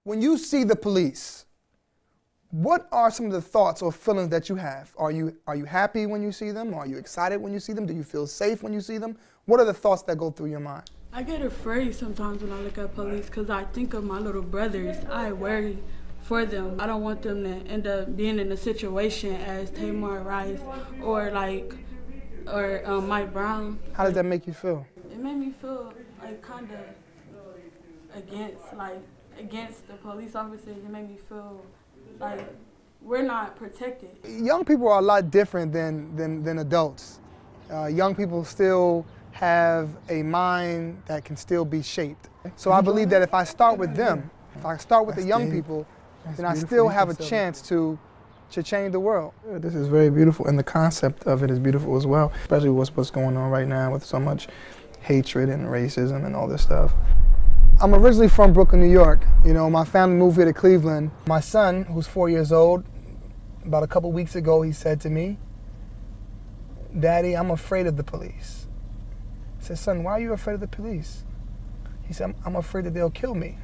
When you see the police, what are some of the thoughts or feelings that you have? Are you happy when you see them? Are you excited when you see them? Do you feel safe when you see them? What are the thoughts that go through your mind? I get afraid sometimes when I look at police because I think of my little brothers. I worry for them. I don't want them to end up being in a situation as Tamar Rice or Mike Brown. How does that make you feel? It made me feel like kind of against the police officers. It made me feel like we're not protected. Young people are a lot different than adults. Young people still have a mind that can still be shaped. So I believe that if I start with them, if I start with the young people, then I still have a chance to change the world. This is very beautiful, and the concept of it is beautiful as well, especially what's going on right now with so much hatred and racism and all this stuff. I'm originally from Brooklyn, New York. You know, my family moved here to Cleveland. My son, who's 4 years old, about a couple weeks ago, he said to me, "Daddy, I'm afraid of the police." I said, "Son, why are you afraid of the police?" He said, "I'm afraid that they'll kill me."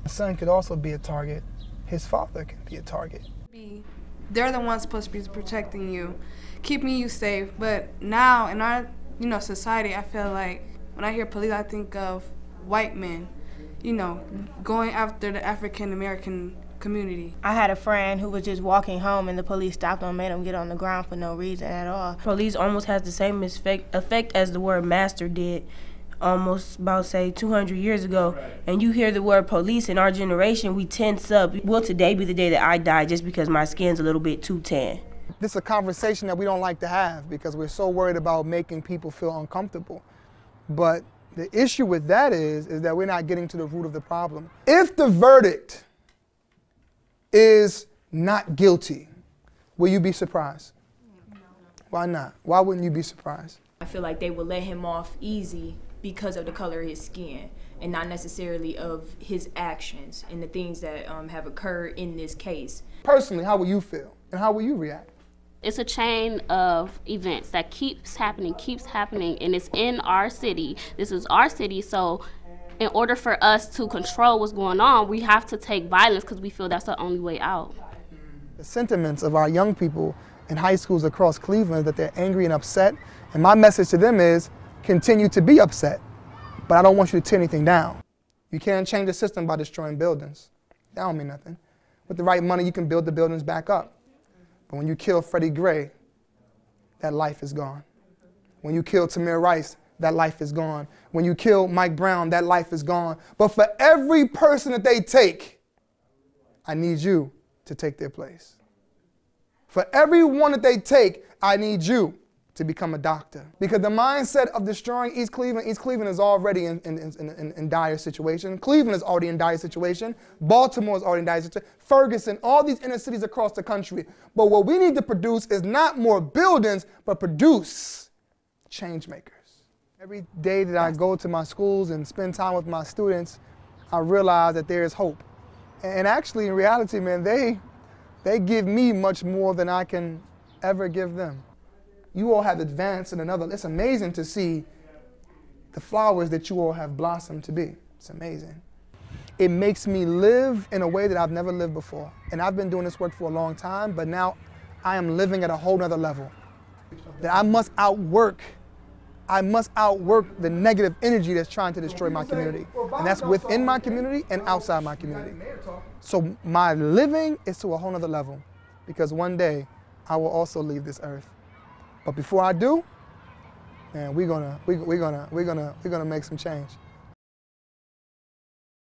My son could also be a target. His father can be a target. They're the ones supposed to be protecting you, keeping you safe. But now in our, society, I feel like when I hear police, I think of white men, going after the African American community. I had a friend who was just walking home and the police stopped him and made him get on the ground for no reason at all. Police almost has the same effect as the word master did almost about, say, 200 years ago. And you hear the word police in our generation, we tense up. Will today be the day that I die just because my skin's a little bit too tan? This is a conversation that we don't like to have because we're so worried about making people feel uncomfortable. But the issue with that is that we're not getting to the root of the problem. If the verdict is not guilty, will you be surprised? No. Why not? Why wouldn't you be surprised? I feel like they would let him off easy because of the color of his skin and not necessarily of his actions and the things that have occurred in this case. Personally, how will you feel and how will you react? It's a chain of events that keeps happening, and it's in our city. This is our city, so in order for us to control what's going on, we have to take violence because we feel that's the only way out. The sentiments of our young people in high schools across Cleveland is that they're angry and upset, and my message to them is continue to be upset, but I don't want you to tear anything down. You can't change the system by destroying buildings. That don't mean nothing. With the right money, you can build the buildings back up. But when you kill Freddie Gray, that life is gone. When you kill Tamir Rice, that life is gone. When you kill Mike Brown, that life is gone. But for every person that they take, I need you to take their place. For every one that they take, I need you to become a doctor. Because the mindset of destroying East Cleveland is already in dire situation. Cleveland is already in dire situation. Baltimore is already in dire situation. Ferguson, all these inner cities across the country. But what we need to produce is not more buildings, but produce change makers. Every day that I go to my schools and spend time with my students, I realize that there is hope. And actually, in reality, man, they give me much more than I can ever give them. You all have advanced in another. It's amazing to see the flowers that you all have blossomed to be. It's amazing. It makes me live in a way that I've never lived before. And I've been doing this work for a long time, but now I am living at a whole nother level. That I must outwork the negative energy that's trying to destroy my community. And that's within my community and outside my community. So my living is to a whole nother level because one day I will also leave this earth. But before I do, man, we're gonna make some change.